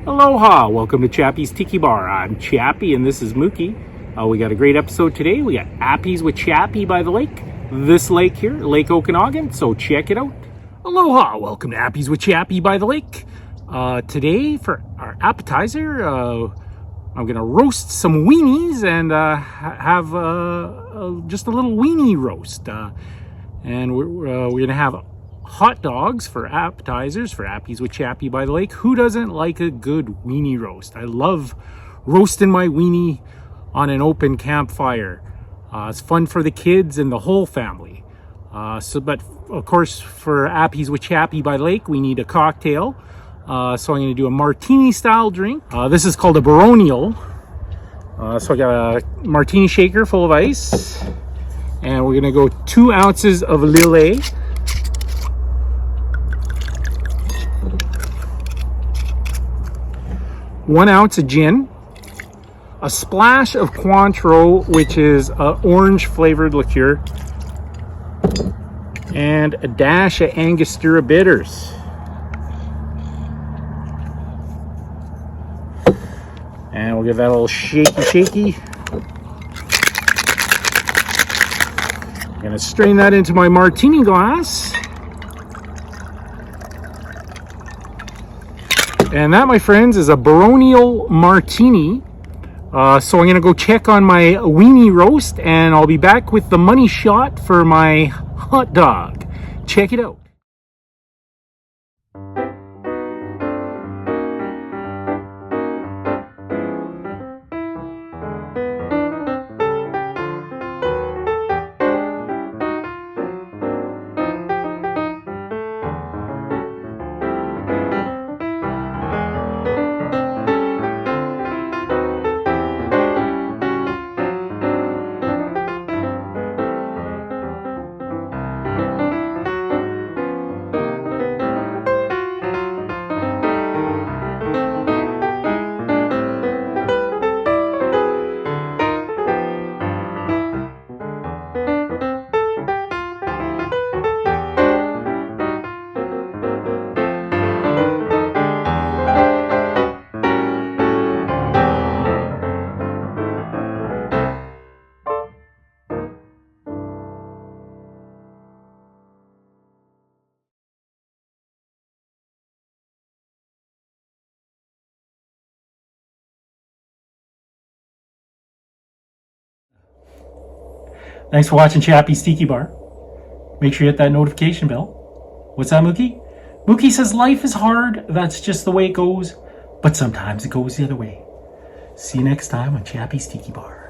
Aloha! Welcome to Chappy's Tiki Bar. I'm Chappy and this is Mookie. We got a great episode today. We got Appies with Chappy by the lake. This lake here, Lake Okanagan, so check it out. Aloha! Welcome to Appies with Chappy by the lake. Today for our appetizer, I'm gonna roast some weenies and have just a little weenie roast. And we're gonna have hot dogs for appetizers for Appies with Chappy by the lake. Who doesn't like a good weenie roast? I love roasting my weenie on an open campfire. It's fun for the kids and the whole family. But of course, for Appies with Chappy by the lake, we need a cocktail. So I'm going to do a martini style drink. This is called a Baronial. So I got a martini shaker full of ice, and we're going to go 2 ounces of Lillet. 1 ounce of gin, a splash of Cointreau, which is orange flavored liqueur, and a dash of Angostura bitters. And we'll give that a little shaky. I'm gonna strain that into my martini glass. And that, my friends, is a Baronial martini. So I'm gonna go check on my weenie roast and I'll be back with the money shot for my hot dog. Check it out. Thanks for watching Chappy's Tiki Bar. Make sure you hit that notification bell. What's that, Mookie? Mookie says life is hard. That's just the way it goes. But sometimes it goes the other way. See you next time on Chappy's Tiki Bar.